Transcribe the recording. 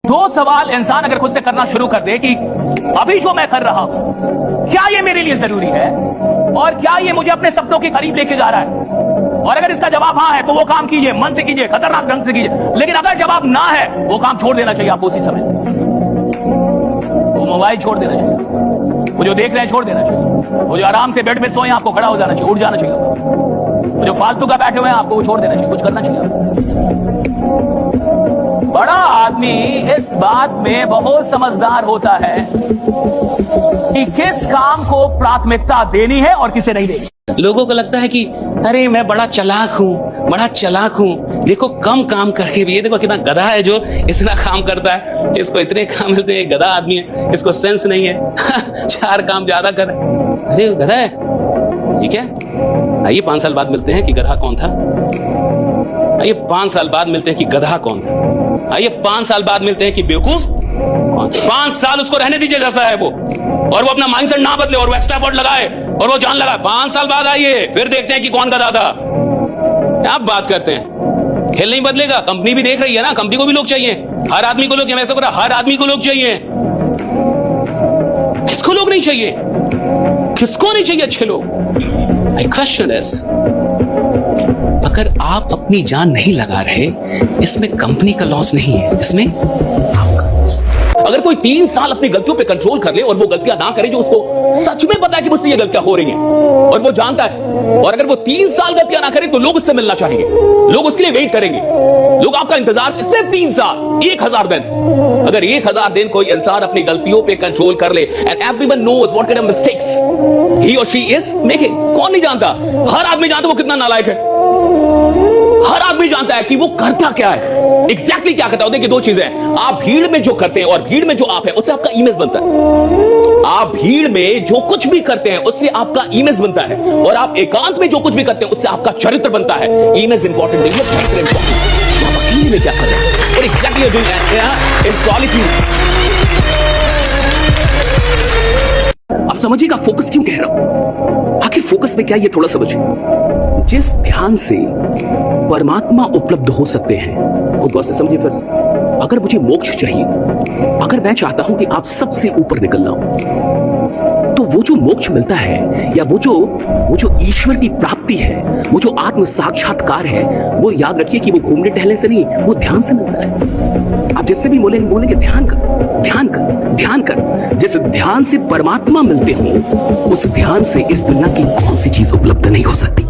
दो सवाल इंसान अगर खुद से करना शुरू कर दे कि अभी जो मैं कर रहा हूं क्या ये मेरे लिए जरूरी है और क्या ये मुझे अपने सपनों के करीब लेके जा रहा है, और अगर इसका जवाब हाँ है तो वो काम कीजिए, मन से कीजिए, खतरनाक ढंग से कीजिए। लेकिन अगर जवाब ना है वो काम छोड़ देना चाहिए आपको उसी समय। वो मोबाइल छोड़ देना चाहिए, वो जो देख रहे हैं छोड़ देना चाहिए, वो जो आराम से बेड में सोए आपको खड़ा हो जाना चाहिए, उठ जाना चाहिए, वो जो फालतू का बैठे हुए हैं आपको वो छोड़ देना चाहिए, कुछ करना चाहिए। बड़ा आदमी इस बात में बहुत समझदार होता है कि किस काम को प्राथमिकता देनी है और किसे नहीं देनी। लोगों को लगता है कि अरे मैं बड़ा चालाक हूं, देखो कम काम करके भी, ये देखो कितना गधा है जो इतना काम करता है, इसको इतने काम मिलते हैं, गधा आदमी है, इसको सेंस नहीं है, 4 काम ज्यादा कर, अरे गधा है, ठीक है। आइए 5 साल बाद मिलते हैं कि गधा कौन था, आइए 5 साल बाद मिलते हैं कि गधा कौन था, आइए 5 साल बाद मिलते हैं कि बेवकूफ कौन था। 5 साल उसको रहने दीजिए जैसा है वो, और वो अपना माइंडसेट ना बदले और वो एक्स्ट्रा एफर्ट लगाए और वो जान लगा। 5 साल बाद आइए फिर देखते हैं कि कौन गधा था। आप बात करते हैं, खेल नहीं बदलेगा। कंपनी भी देख रही है ना, कंपनी को भी लोग चाहिए, हर आदमी को लोग चाहिए, मैं तो कह रहा हर आदमी को लोग चाहिए। किसको लोग नहीं चाहिए, किसको नहीं चाहिए अच्छे लोग। आई क्वेश्चन इज, अगर आप अपनी जान नहीं लगा रहे, इसमें कंपनी का लॉस नहीं है, इसमें आपका लॉस। अगर कोई 3 साल अपनी गलतियों पे कंट्रोल कर ले और वो गलतियां ना करे जो उसको सच में पता है कि मुझसे ये गलतियां हो रही हैं और वो जानता है, और अगर वो 3 साल गलतियां ना करे तो लोग उससे मिलना चाहेंगे, लोग उसके लिए वेट करेंगे, लोग आपका इंतजार, सिर्फ 3 साल, 1000 दिन। अगर 1000 दिन कोई इंसान अपनी गलतियों पे कंट्रोल कर ले, and everyone knows what kind of mistakes he or she is making. कौन नहीं जानता, हर आदमी जानता वो कितना नालायक है, हर आदमी जानता है कि वो करता क्या है, एग्जैक्टली क्या करता है। देखिए 2 चीजें हैं, आप भीड़ में जो करते हैं और भीड़ में जो आप है उससे आपका इमेज बनता है। आप भीड़ में जो कुछ भी करते हैं उससे आपका इमेज बनता है, और आप एकांत में जो कुछ भी करते हैं उससे आपका चरित्र बनता है। इमेज इंपॉर्टेंट नहीं है, चरित्र इंपॉर्टेंट। आप अकेले में क्या कर रहे हैं और exactly you are doing in solitude. आप समझिएगा फोकस क्यों कह रहा हूं, आखिर फोकस में क्या, ये थोड़ा समझिए। जिस ध्यान से परमात्मा उपलब्ध हो सकते हैं, खुद बात से समझिए। फिर अगर मुझे मोक्ष चाहिए, अगर मैं चाहता हूं कि आप सबसे ऊपर निकलना हो, तो वो जो मोक्ष मिलता है या वो जो ईश्वर की प्राप्ति है, वो जो आत्म साक्षात्कार है, वो याद रखिए कि वो घूमने टहलने से नहीं, वो ध्यान से मिलता है। आप जिससे भी बोलेंगे ध्यान कर, ध्यान कर, ध्यान कर। जिस ध्यान से परमात्मा मिलते हो, उस ध्यान से इस दुनिया की कौन सी चीज उपलब्ध नहीं हो सकती।